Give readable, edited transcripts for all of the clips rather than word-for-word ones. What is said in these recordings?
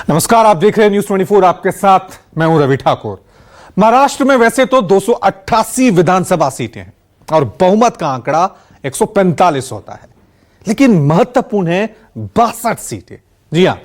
नमस्कार, आप देख रहे हैं न्यूज 24। आपके साथ मैं हूं रवि ठाकुर। महाराष्ट्र में वैसे तो 288 विधानसभा सीटें हैं और बहुमत का आंकड़ा 145 होता है, लेकिन महत्वपूर्ण है 62 सीटें। जी हां,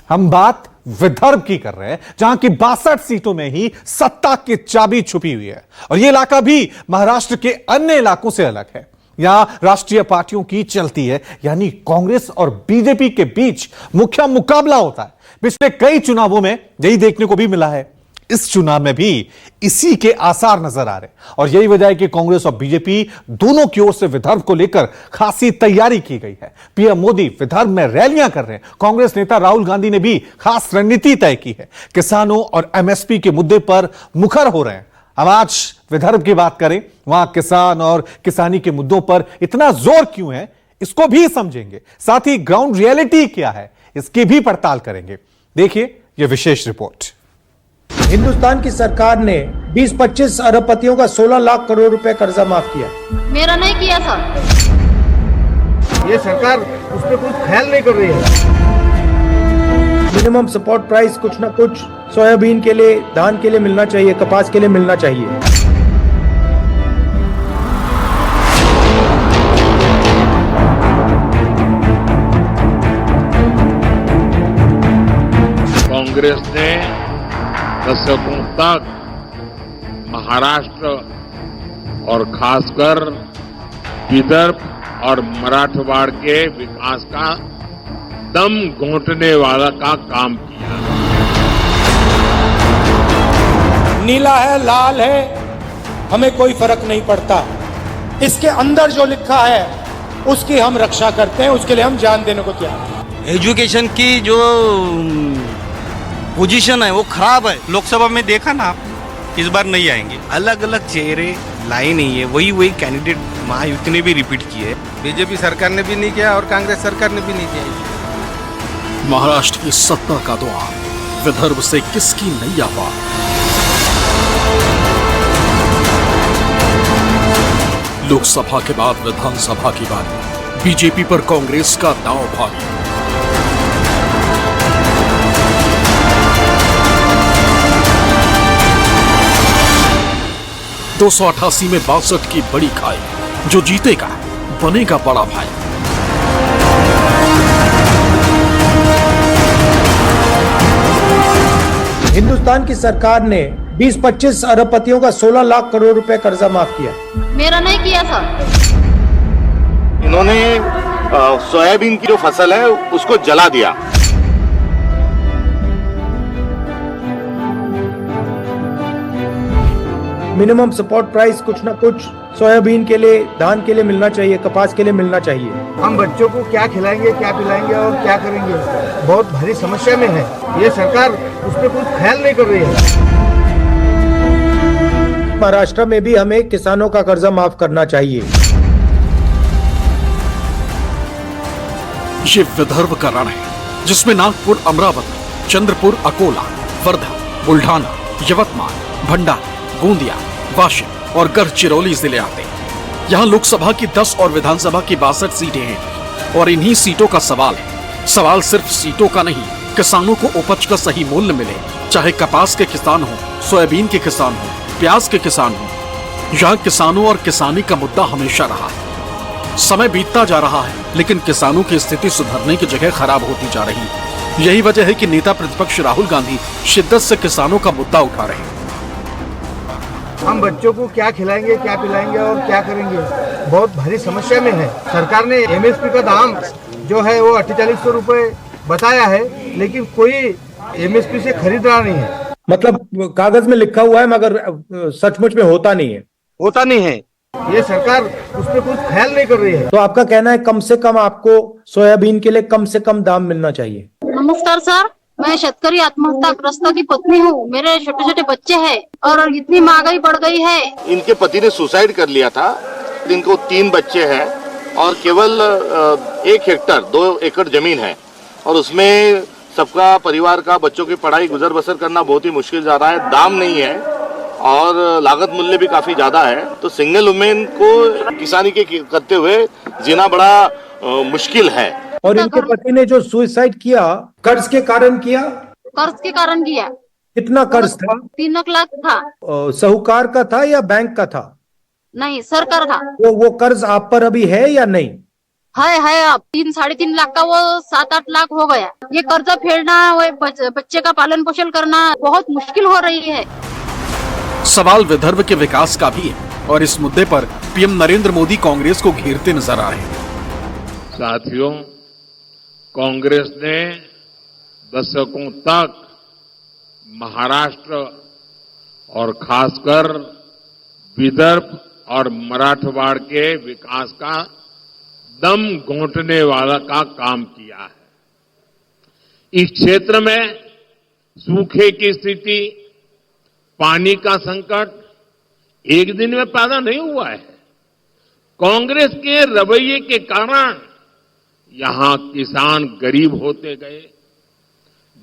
हम बात विदर्भ की कर रहे हैं, जहां की 62 सीटों में ही सत्ता की चाबी छुपी हुई है। और यह इलाका भी महाराष्ट्र के अन्य इलाकों से अलग है। यहां राष्ट्रीय पार्टियों की चलती है, यानी कांग्रेस और बीजेपी के बीच मुख्य मुकाबला होता है। पिछले कई चुनावों में यही देखने को भी मिला है। इस चुनाव में भी इसी के आसार नजर आ रहे हैं और यही वजह है कि कांग्रेस और बीजेपी दोनों की ओर से विदर्भ को लेकर खासी तैयारी की गई है। पीएम मोदी विदर्भ में रैलियां कर रहे हैं। कांग्रेस नेता राहुल गांधी ने भी खास रणनीति तय की है। किसानों और एमएसपी के मुद्दे पर मुखर हो रहे हैं। अब आज विदर्भ की बात करें, वहां किसान और किसानी के मुद्दों पर इतना जोर क्यों है, इसको भी समझेंगे। साथ ही ग्राउंड रियलिटी क्या है, इसकी भी पड़ताल करेंगे। देखिए यह विशेष रिपोर्ट। हिंदुस्तान की सरकार ने 20-25 अरबपतियों का 16 लाख करोड़ रुपए कर्जा माफ किया। मेरा नहीं किया सर। ये सरकार उस पर कुछ ख्याल नहीं कर रही है। मिनिमम सपोर्ट प्राइस कुछ न कुछ सोयाबीन के लिए, धान के लिए मिलना चाहिए, कपास के लिए मिलना चाहिए। कांग्रेस ने दशकों तक महाराष्ट्र और खासकर विदर्भ और मराठवाड़ के विकास का दम घोंटने वाला का काम किया। नीला है, लाल है, हमें कोई फर्क नहीं पड़ता। इसके अंदर जो लिखा है उसकी हम रक्षा करते हैं, उसके लिए हम जान देने को तैयार हैं। एजुकेशन की जो पोजीशन है वो खराब है। लोकसभा में देखा ना आप, इस बार नहीं आएंगे। अलग अलग चेहरे लाई नहीं है, वही कैंडिडेट महायुति ने भी रिपीट किए। बीजेपी सरकार ने भी नहीं किया और कांग्रेस सरकार ने भी नहीं किया। महाराष्ट्र की सत्ता का द्वार विदर्भ से किसकी नैया पार। लोकसभा के बाद विधानसभा की बारी, बीजेपी पर कांग्रेस का दांव भारी। दो 288 में 62 की बड़ी खाई, जो जीतेगा बनेगा बड़ा भाई। हिंदुस्तान की सरकार ने 20-25 अरबपतियों का 16 लाख करोड़ रुपए कर्जा माफ किया। मेरा नहीं किया सर। इन्होंने सोयाबीन की जो फसल है उसको जला दिया। मिनिमम सपोर्ट प्राइस कुछ न कुछ सोयाबीन के लिए, धान के लिए मिलना चाहिए, कपास के लिए मिलना चाहिए। हम बच्चों को क्या खिलाएंगे, क्या पिलाएंगे और क्या करेंगे, बहुत भारी समस्या में है। ये सरकार उस पर कुछ ख्याल नहीं कर रही है। महाराष्ट्र में भी हमें किसानों का कर्जा माफ करना चाहिए। ये विदर्भ का रण है, जिसमें नागपुर, अमरावती, चंद्रपुर, अकोला, वर्धा, बुल्ढाना, यवतमाल, भंडारा, गोंदिया, वाशिम और गढ़चिरौली जिले आते हैं। यहाँ लोकसभा की 10 और विधानसभा की 62 सीटें हैं और इन्हीं सीटों का सवाल है। सवाल सिर्फ सीटों का नहीं, किसानों को उपज का सही मूल्य मिले, चाहे कपास के किसान हो, सोयाबीन के किसान हो, प्याज के किसान हो। यहाँ किसानों और किसानी का मुद्दा हमेशा रहा है। समय बीतता जा रहा है, लेकिन किसानों की स्थिति सुधरने की जगह खराब होती जा रही है। यही वजह है कि नेता प्रतिपक्ष राहुल गांधी शिद्दत से किसानों का मुद्दा उठा रहे हैं। हम बच्चों को क्या खिलाएंगे, क्या पिलाएंगे और क्या करेंगे, बहुत भारी समस्या में है। सरकार ने एमएसपी का दाम जो है वो 4800 रुपए बताया है, लेकिन कोई एमएसपी से खरीद रहा नहीं है। मतलब कागज में लिखा हुआ है मगर सचमुच में होता नहीं है। होता नहीं है। ये सरकार उस पर कुछ ख्याल नहीं कर रही है। तो आपका कहना है कम से कम आपको सोयाबीन के लिए कम से कम दाम मिलना चाहिए। नमस्कार सर, मैं शेतकरी आत्महत्याग्रस्त की पत्नी हूँ। मेरे छोटे छोटे बच्चे हैं और इतनी महंगाई बढ़ गई है। इनके पति ने सुसाइड कर लिया था। इनको 3 बच्चे हैं और केवल 1 हेक्टर 2 एकड़ जमीन है और उसमें सबका परिवार का, बच्चों की पढ़ाई, गुजर बसर करना बहुत ही मुश्किल जा रहा है। दाम नहीं है और लागत मूल्य भी काफी ज्यादा है। तो सिंगल वुमेन को किसानी के करते हुए जीना बड़ा मुश्किल है। और इनके पति ने जो सुसाइड किया कर्ज के कारण किया? कर्ज के कारण किया। कितना कर्ज था? 3 लाख था। साहूकार का था या बैंक का था? नहीं, सरकार का। वो कर्ज आप पर अभी है या नहीं? है अब 3-3.5 लाख का, वो 7-8 लाख हो गया। ये कर्जा फेरना, वो बच्चे का पालन पोषण करना बहुत मुश्किल हो रही है। सवाल विदर्भ के विकास का भी है और इस मुद्दे पर पीएम नरेंद्र मोदी कांग्रेस को घेरते नजर आ रहे हैं। साथियों, कांग्रेस ने दशकों तक महाराष्ट्र और खासकर विदर्भ और मराठवाड़ के विकास का दम घोंटने वाला का काम किया है। इस क्षेत्र में सूखे की स्थिति, पानी का संकट एक दिन में पैदा नहीं हुआ है। कांग्रेस के रवैये के कारण यहां किसान गरीब होते गए,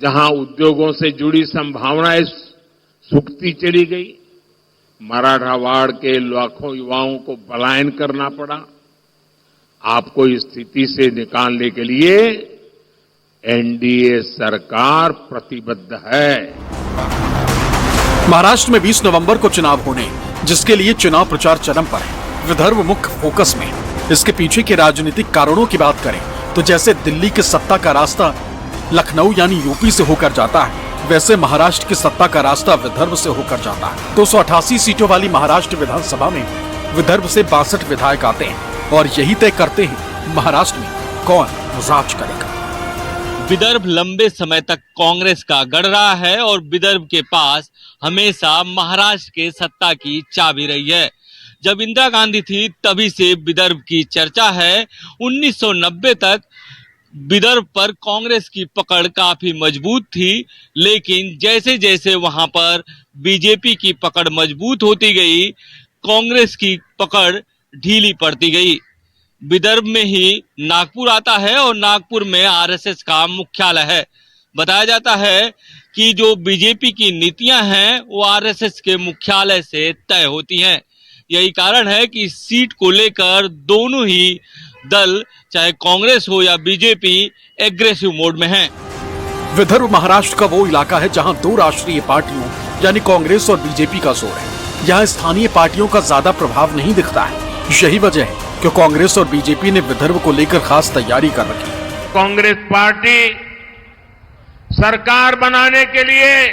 जहां उद्योगों से जुड़ी संभावनाएं सूखती चली गई, मराठवाड़ के लाखों युवाओं को पलायन करना पड़ा। आपको इस स्थिति से निकालने के लिए एनडीए सरकार प्रतिबद्ध है। महाराष्ट्र में 20 नवंबर को चुनाव होने, जिसके लिए चुनाव प्रचार चरम पर है। विदर्भ मुख्य फोकस में। इसके पीछे के राजनीतिक कारणों की बात करें तो जैसे दिल्ली की सत्ता का रास्ता लखनऊ यानी यूपी से होकर जाता है, वैसे महाराष्ट्र की सत्ता का रास्ता विदर्भ से होकर जाता है। 288 सीटों वाली महाराष्ट्र विधानसभा में विदर्भ से 62 विधायक आते हैं और यही तय करते हैं महाराष्ट्र में कौन राज करेगा। विदर्भ लंबे समय तक कांग्रेस का गढ़ रहा है और विदर्भ के पास हमेशा महाराष्ट्र के सत्ता की चाबी रही है। जब इंदिरा गांधी थी तभी से विदर्भ की चर्चा है। 1990 तक विदर्भ पर कांग्रेस की पकड़ काफी मजबूत थी, लेकिन जैसे जैसे वहां पर बीजेपी की पकड़ मजबूत होती गई, कांग्रेस की पकड़ ढीली पड़ती गई। विदर्भ में ही नागपुर आता है और नागपुर में आरएसएस का मुख्यालय है। बताया जाता है कि जो बीजेपी की नीतियां हैं वो आरएसएस के मुख्यालय से तय होती हैं। यही कारण है कि सीट को लेकर दोनों ही दल, चाहे कांग्रेस हो या बीजेपी, एग्रेसिव मोड में हैं। विदर्भ महाराष्ट्र का वो इलाका है जहां दो राष्ट्रीय पार्टियों यानी कांग्रेस और बीजेपी का जोर है। यहाँ स्थानीय पार्टियों का ज्यादा प्रभाव नहीं दिखता है। यही वजह है कि कांग्रेस और बीजेपी ने विदर्भ को लेकर खास तैयारी कर रखी है। कांग्रेस पार्टी सरकार बनाने के लिए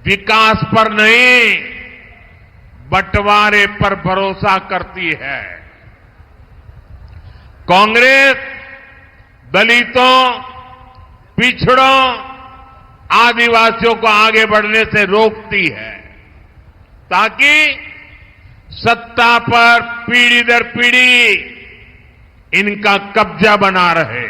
विकास पर नहीं, बंटवारे पर भरोसा करती है। कांग्रेस दलितों, पिछड़ों, आदिवासियों को आगे बढ़ने से रोकती है ताकि सत्ता पर पीढ़ी दर पीढ़ी इनका कब्जा बना रहे।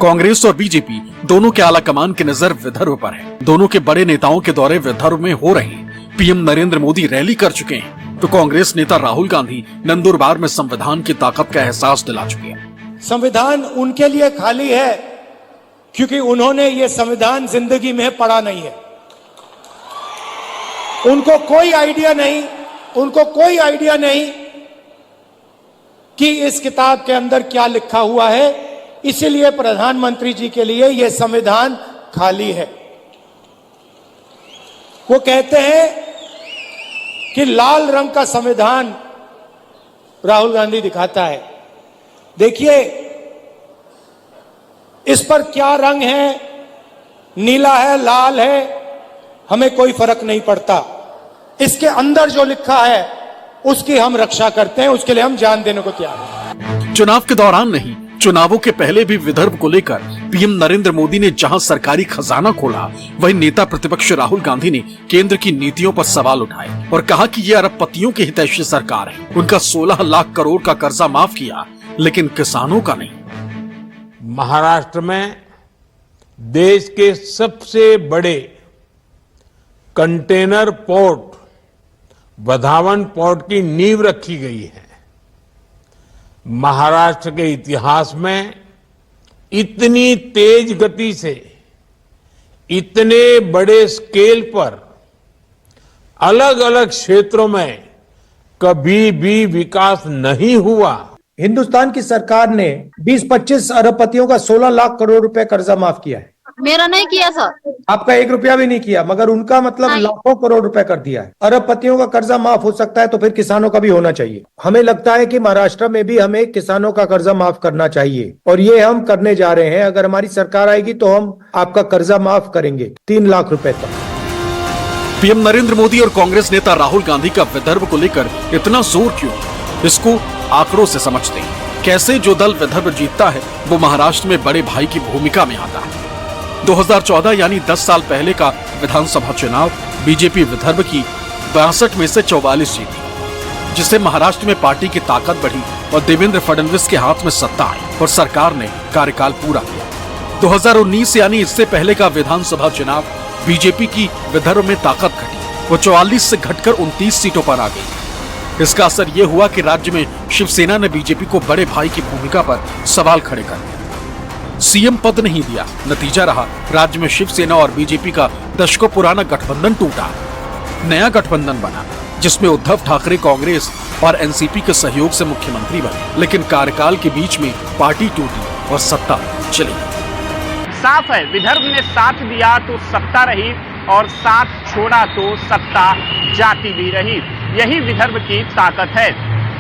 कांग्रेस और बीजेपी दोनों के आला कमान की नजर विदर्भ पर है। दोनों के बड़े नेताओं के दौरे विदर्भ में हो रहे हैं। पीएम नरेंद्र मोदी रैली कर चुके हैं तो कांग्रेस नेता राहुल गांधी नंदुरबार में संविधान की ताकत का एहसास दिला चुके हैं। संविधान उनके लिए खाली है क्योंकि उन्होंने ये संविधान जिंदगी में पढ़ा नहीं है। उनको कोई आइडिया नहीं कि इस किताब के अंदर क्या लिखा हुआ है। इसीलिए प्रधानमंत्री जी के लिए यह संविधान खाली है। वो कहते हैं कि लाल रंग का संविधान राहुल गांधी दिखाता है। देखिए इस पर क्या रंग है, नीला है, लाल है, हमें कोई फर्क नहीं पड़ता। इसके अंदर जो लिखा है उसकी हम रक्षा करते हैं, उसके लिए हम जान देने को तैयार हैं। चुनाव के दौरान नहीं, चुनावों के पहले भी विदर्भ को लेकर पीएम नरेंद्र मोदी ने जहां सरकारी खजाना खोला, वहीं नेता प्रतिपक्ष राहुल गांधी ने केंद्र की नीतियों पर सवाल उठाए और कहा कि ये अरबपतियों की हितैषी सरकार है। उनका 16 लाख करोड़ का कर्जा माफ किया, लेकिन किसानों का नहीं। महाराष्ट्र में देश के सबसे बड़े कंटेनर पोर्ट वधावन पोर्ट की नींव रखी गई है। महाराष्ट्र के इतिहास में इतनी तेज गति से, इतने बड़े स्केल पर अलग अलग क्षेत्रों में कभी भी विकास नहीं हुआ। हिंदुस्तान की सरकार ने 20-25 अरबपतियों का 16 लाख करोड़ रुपए कर्जा माफ किया है। मेरा नहीं किया सर। आपका 1 रुपया भी नहीं किया, मगर उनका मतलब नहीं। लाखों करोड़ रुपए कर दिया है। अरबपतियों का कर्जा माफ हो सकता है तो फिर किसानों का भी होना चाहिए। हमें लगता है कि महाराष्ट्र में भी हमें किसानों का कर्जा माफ करना चाहिए और ये हम करने जा रहे हैं। अगर हमारी सरकार आएगी तो हम आपका कर्जा माफ करेंगे 3 लाख रुपए तक। पीएम नरेंद्र मोदी और कांग्रेस नेता राहुल गांधी का विदर्भ को लेकर इतना जोर क्यों, इसको आंकड़ों से समझते हैं। कैसे जो दल विदर्भ जीतता है वो महाराष्ट्र में बड़े भाई की भूमिका में आता है। 2014 यानी 10 साल पहले का विधानसभा चुनाव बीजेपी विदर्भ की 62 में से 44 जीती, जिससे महाराष्ट्र में पार्टी की ताकत बढ़ी और देवेंद्र फडणवीस के हाथ में सत्ता आई और सरकार ने कार्यकाल पूरा किया। 2019 यानी इससे पहले का विधानसभा चुनाव बीजेपी की विदर्भ में ताकत घटी, वो 44 से घटकर 29 सीटों पर आ गई। इसका असर ये हुआ कि राज्य में शिवसेना ने बीजेपी को बड़े भाई की भूमिका पर सवाल खड़े कर दिए। सीएम पद नहीं दिया, नतीजा रहा राज्य में शिवसेना और बीजेपी का दशकों पुराना गठबंधन टूटा। नया गठबंधन बना जिसमें उद्धव ठाकरे कांग्रेस और एनसीपी के सहयोग से मुख्यमंत्री बने, लेकिन कार्यकाल के बीच में पार्टी टूटी और सत्ता चली गई। साफ है, विदर्भ ने साथ दिया तो सत्ता रही और साथ छोड़ा तो सत्ता जाती भी रही। यही विदर्भ की ताकत है।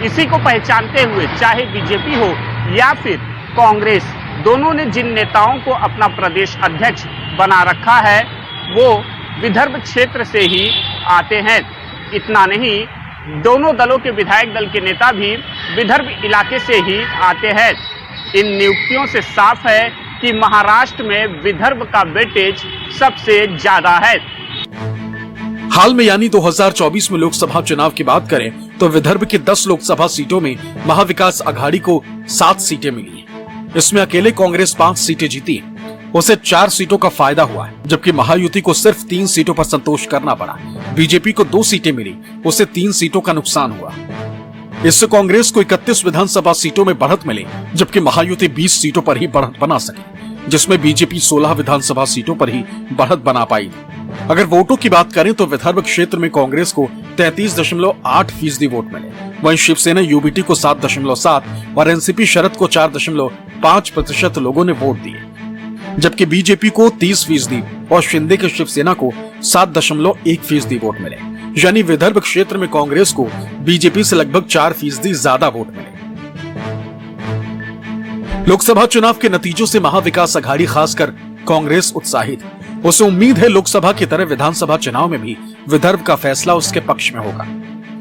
इसी को पहचानते हुए चाहे बीजेपी हो या फिर कांग्रेस, दोनों ने जिन नेताओं को अपना प्रदेश अध्यक्ष बना रखा है वो विदर्भ क्षेत्र से ही आते हैं। इतना नहीं, दोनों दलों के विधायक दल के नेता भी विदर्भ इलाके से ही आते हैं। इन नियुक्तियों से साफ है कि महाराष्ट्र में विदर्भ का वेटेज सबसे ज्यादा है। हाल में यानी 2024 में लोकसभा चुनाव की बात करें तो विदर्भ की 10 लोकसभा सीटों में महाविकास आघाड़ी को 7 सीटें मिली हैं। इसमें अकेले कांग्रेस 5 सीटें जीती है, उसे 4 सीटों का फायदा हुआ है, जबकि महायुति को सिर्फ 3 सीटों पर संतोष करना पड़ा। बीजेपी को 2 सीटें मिली, उसे 3 सीटों का नुकसान हुआ। इससे कांग्रेस को 31 विधानसभा सीटों में बढ़त मिली, जबकि महायुति 20 सीटों पर ही बढ़त बना सकी, जिसमें बीजेपी 16 विधानसभा सीटों पर ही बढ़त बना पाई। अगर वोटों की बात करें तो विदर्भ क्षेत्र में कांग्रेस को 33.8% वोट मिले, वहीं शिवसेना यूबीटी को 7.7 और एनसीपी शरद को 4.5% लोगों ने वोट दिए, जबकि बीजेपी को 30% और शिंदे के शिवसेना को 7.1% वोट मिले। यानी विदर्भ क्षेत्र में कांग्रेस को बीजेपी से लगभग 4% ज्यादा वोट मिले। लोकसभा चुनाव के नतीजों से महाविकास आघाड़ी खासकर कांग्रेस उत्साहित है। उसे उम्मीद है लोकसभा की तरह विधानसभा चुनाव में भी विदर्भ का फैसला उसके पक्ष में होगा।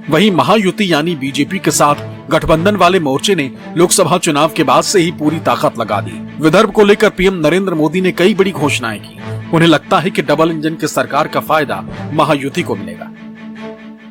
वहीं महायुति यानी बीजेपी के साथ गठबंधन वाले मोर्चे ने लोकसभा चुनाव के बाद से ही पूरी ताकत लगा दी। विदर्भ को लेकर पीएम नरेंद्र मोदी ने कई बड़ी घोषणाएं की। उन्हें लगता है कि डबल इंजन की सरकार का फायदा महायुति को मिलेगा।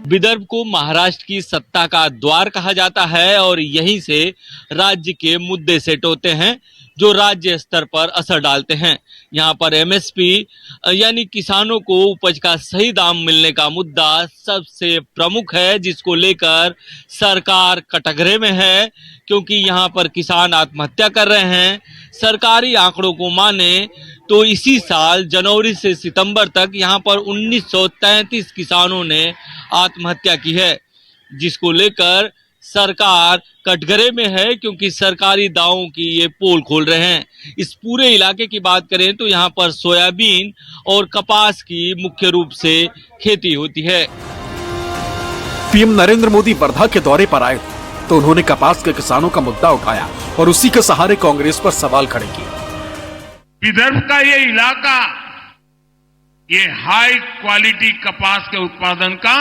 विदर्भ को महाराष्ट्र की सत्ता का द्वार कहा जाता है और यहीं से राज्य के मुद्दे सेट होते हैं जो राज्य स्तर पर असर डालते हैं। यहाँ पर एमएसपी यानी किसानों को उपज का सही दाम मिलने का मुद्दा सबसे प्रमुख है, जिसको लेकर सरकार कटघरे में है, क्योंकि यहाँ पर किसान आत्महत्या कर रहे हैं। सरकारी आंकड़ों को माने तो इसी साल जनवरी से सितंबर तक यहाँ पर 1933 किसानों ने आत्महत्या की है, जिसको लेकर सरकार कटघरे में है, क्योंकि सरकारी दावों की ये पोल खोल रहे हैं। इस पूरे इलाके की बात करें तो यहाँ पर सोयाबीन और कपास की मुख्य रूप से खेती होती है। पीएम नरेंद्र मोदी वर्धा के दौरे पर आए तो उन्होंने कपास के किसानों का मुद्दा उठाया और उसी के सहारे कांग्रेस पर सवाल खड़े किए। विदर्भ का ये इलाका ये हाई क्वालिटी कपास के उत्पादन का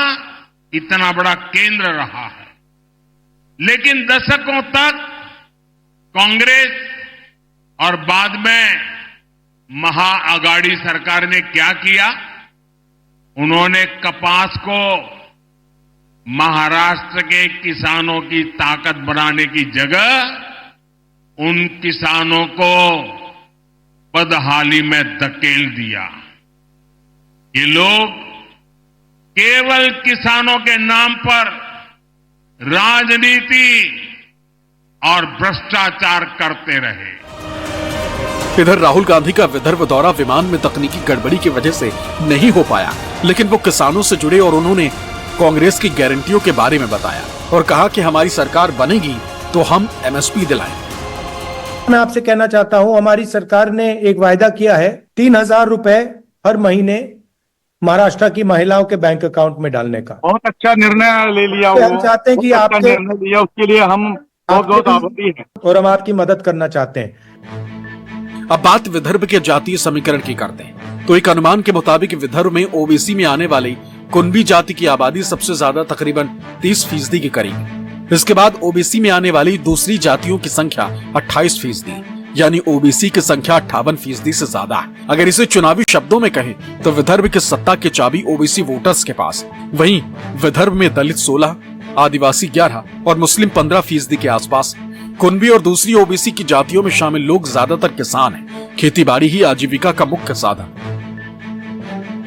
इतना बड़ा केंद्र रहा है, लेकिन दशकों तक कांग्रेस और बाद में महाआघाड़ी सरकार ने क्या किया? उन्होंने कपास को महाराष्ट्र के किसानों की ताकत बनाने की जगह उन किसानों को बदहाली में धकेल दिया। ये लोग केवल किसानों के नाम पर राजनीति और भ्रष्टाचार करते रहे। इधर राहुल गांधी का विदर्भ दौरा विमान में तकनीकी गड़बड़ी की वजह से नहीं हो पाया, लेकिन वो किसानों से जुड़े और उन्होंने कांग्रेस की गारंटियों के बारे में बताया और कहा कि हमारी सरकार बनेगी तो हम MSP दिलाएं। मैं आपसे कहना चाहता हूं, हमारी सरकार ने एक वायदा किया है 3,000 रुपए हर महीने महाराष्ट्र की महिलाओं के बैंक अकाउंट में डालने का। बहुत अच्छा निर्णय ले लिया। हम चाहते हैं कि आपके निर्णय लिया, उसके लिए हम बहुत आभारी हैं और हम आपकी मदद करना चाहते हैं। अब बात विदर्भ के जातीय समीकरण की करते हैं तो एक अनुमान के मुताबिक विदर्भ में OBC में आने वाली कुनबी जाति की आबादी सबसे ज्यादा तकरीबन 30% के करीब। इसके बाद OBC में आने वाली दूसरी जातियों की संख्या 28%, यानी OBC की संख्या 58% से ज्यादा है। अगर इसे चुनावी शब्दों में कहें तो विदर्भ की सत्ता की चाबी OBC वोटर्स के पास। वहीं विदर्भ में दलित 16, आदिवासी 11 और मुस्लिम 15% के आसपास। कुनबी और दूसरी OBC की जातियों में शामिल लोग ज्यादातर किसान हैं। खेती बाड़ी ही आजीविका का मुख्य साधन।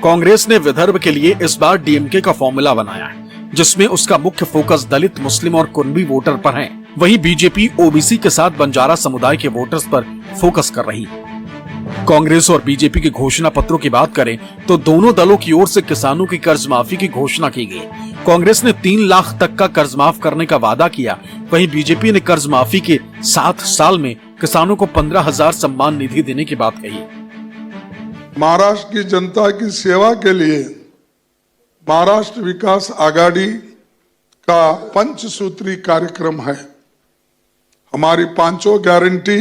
कांग्रेस ने विदर्भ के लिए इस बार DMK का फॉर्मूला बनाया है, जिसमें उसका मुख्य फोकस दलित, मुस्लिम और कुनबी वोटर पर है। वहीं बीजेपी OBC के साथ बंजारा समुदाय के वोटर्स पर फोकस कर रही है। कांग्रेस और बीजेपी के घोषणा पत्रों की बात करें तो दोनों दलों की ओर से किसानों की कर्ज माफी की घोषणा की गई। कांग्रेस ने 3 लाख तक का कर्ज माफ करने का वादा किया, वहीं बीजेपी ने कर्ज माफी के 7 साल में किसानों को 15,000 सम्मान निधि देने की बात कही। महाराष्ट्र की जनता की सेवा के लिए महाराष्ट्र विकास आघाड़ी का पंचसूत्री कार्यक्रम है। हमारी 5 गारंटी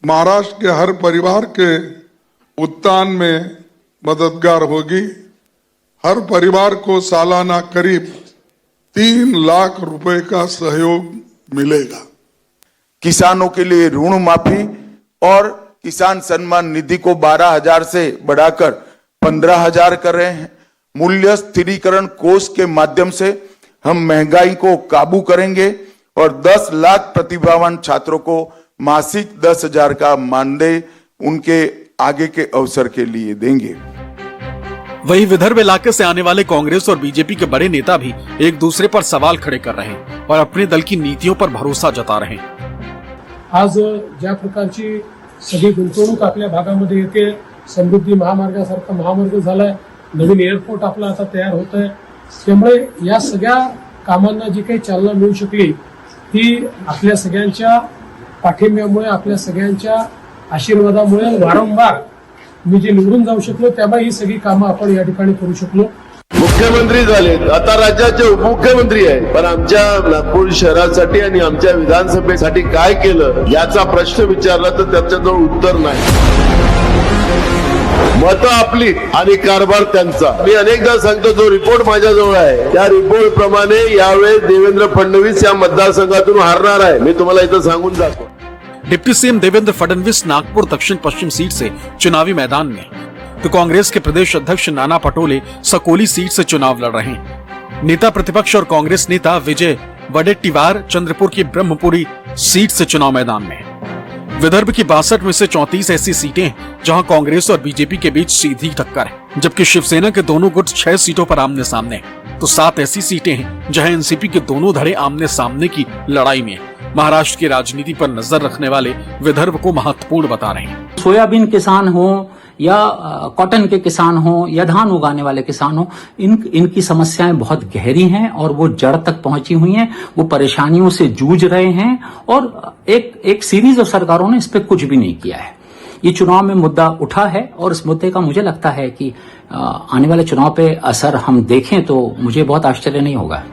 महाराष्ट्र के हर परिवार के उत्थान में मददगार होगी। हर परिवार को सालाना करीब 3 लाख रुपए का सहयोग मिलेगा। किसानों के लिए ऋण माफी और किसान सम्मान निधि को 12,000 से बढ़ाकर 15,000 कर रहे हैं। मूल्य स्थिरीकरण कोष के माध्यम से हम महंगाई को काबू करेंगे और 10 लाख प्रतिभावान छात्रों को मासिक 10,000 का मानदेय उनके आगे के अवसर के लिए देंगे। वहीं विदर्भ इलाके से आने वाले कांग्रेस और बीजेपी के बड़े नेता भी एक दूसरे पर सवाल खड़े कर रहे हैं और अपने दल की नीतियों पर भरोसा जता रहे हैं। आज ज्या प्रकारची सगळी गुंतवणूक आपल्या भागामध्ये येते, समृद्धी महामार्गासारखा महामार्ग झालाय, नवीन एअरपोर्ट आपला आता तयार होत आहे, त्यामुळे या सगळ्या कामांना जी काही चालना मिळू शकली ती आपल्या सगळ्यांच्या पाठिंब्यामुळे, आपल्या सगळ्यांच्या आशीर्वादामुळे वारंवार मी जे निवडून जाऊ शकलो त्यामुळे ही सगळी कामं आपण या ठिकाणी करू शकलो। मुख्यमंत्री झाले, आता राज्याचे उपमुख्यमंत्री आहे, पण आमच्या नागपूर शहरासाठी आणि आमच्या विधानसभेसाठी काय केलं याचा प्रश्न विचारला तर त्याच्याजवळ उत्तर नाही। मतं आपली आणि कारभार त्यांचा। मी अनेकदा सांगतो, जो रिपोर्ट माझ्याजवळ आहे त्या रिपोर्ट प्रमाणे यावेळेस देवेंद्र फडणवीस या मतदारसंघातून हारणार आहे। मी तुम्हाला इथं सांगून जातो। डिप्टी सीएम देवेंद्र फडणवीस नागपुर दक्षिण पश्चिम सीट से चुनावी मैदान में, तो कांग्रेस के प्रदेश अध्यक्ष नाना पटोले सकोली सीट से चुनाव लड़ रहे हैं। नेता प्रतिपक्ष और कांग्रेस नेता विजय वडेट्टीवार चंद्रपुर की ब्रह्मपुरी सीट से चुनाव मैदान में है। विदर्भ की 62 में से 34 ऐसी सीटें हैं जहां कांग्रेस और बीजेपी के बीच सीधी टक्कर है, जबकि शिवसेना के दोनों गुट 6 सीटों पर आमने सामने हैं, तो 7 ऐसी सीटें हैं जहां एनसीपी के दोनों धड़े आमने सामने की लड़ाई में हैं। महाराष्ट्र की राजनीति पर नजर रखने वाले विदर्भ को महत्वपूर्ण बता रहे हैं। सोयाबीन किसान हो या कॉटन के किसान हो या धान उगाने वाले किसान हो, इनकी समस्याएं बहुत गहरी हैं और वो जड़ तक पहुंची हुई हैं। वो परेशानियों से जूझ रहे हैं और एक सीरीज ऑफ सरकारों ने इस पे कुछ भी नहीं किया है। ये चुनाव में मुद्दा उठा है और इस मुद्दे का मुझे लगता है कि आने वाले चुनाव पे असर हम देखें तो मुझे बहुत आश्चर्य नहीं होगा।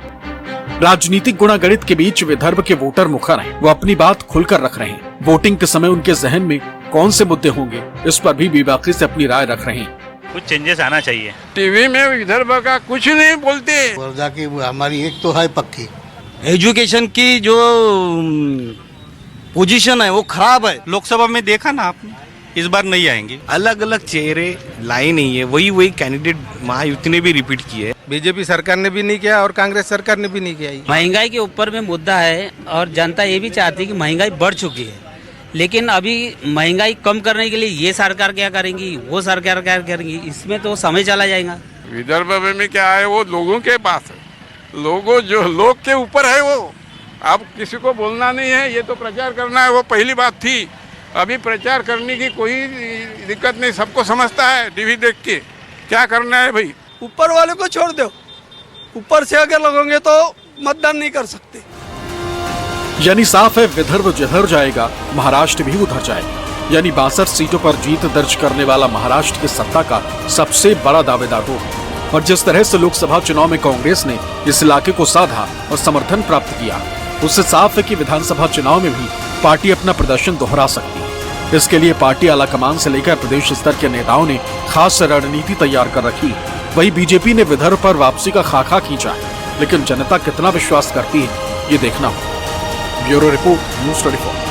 राजनीतिक गुणागणित के बीच विदर्भ के वोटर मुखर हैं। वो अपनी बात खुलकर रख रहे हैं। वोटिंग के समय उनके जहन में कौन से मुद्दे होंगे, इस पर भी बेबाकी से अपनी राय रख रहे हैं। कुछ चेंजेस आना चाहिए। टीवी में विदर्भ का कुछ नहीं बोलते। वर्धा की हमारी एक तो है पक्की, एजुकेशन की जो पोजीशन है वो खराब है। लोकसभा में देखा ना आपने, इस बार नहीं आएंगे। अलग अलग चेहरे लाई नहीं है, वही कैंडिडेट महायुति ने भी रिपीट किए। बीजेपी सरकार ने भी नहीं किया और कांग्रेस सरकार ने भी नहीं किया। महंगाई के ऊपर में मुद्दा है और जनता ये भी चाहती है कि महंगाई बढ़ चुकी है, लेकिन अभी महंगाई कम करने के लिए ये सरकार क्या करेंगी, वो सरकार क्या करेंगी, इसमें तो समय चला जाएगा। विदर्भ में क्या है, वो लोगों के पास है। लोगों जो लोग के ऊपर है, वो अब किसी को बोलना नहीं है, ये तो प्रचार करना है। वो पहली बात थी, अभी प्रचार करने की कोई दिक्कत नहीं, सबको समझता है टीवी देख के क्या करना है। भाई ऊपर वाले को छोड़ दो, ऊपर से अगर लगोगे तो मतदान नहीं कर सकते। यानी साफ है, विदर्भ जिधर जाएगा महाराष्ट्र भी उधर जाएगा। यानी 62 सीटों पर जीत दर्ज करने वाला महाराष्ट्र की सत्ता का सबसे बड़ा दावेदार होगा। और जिस तरह से लोकसभा चुनाव में कांग्रेस ने इस इलाके को साधा और समर्थन प्राप्त किया, उससे साफ है कि विधानसभा चुनाव में भी पार्टी अपना प्रदर्शन दोहरा सकती है। इसके लिए पार्टी आलाकमान से लेकर प्रदेश स्तर के नेताओं ने खास रणनीति तैयार कर रखी। वही बीजेपी ने विदर्भ पर वापसी का खाका खींचा है, लेकिन जनता कितना विश्वास करती है ये देखना होगा। Bureau report, news 24।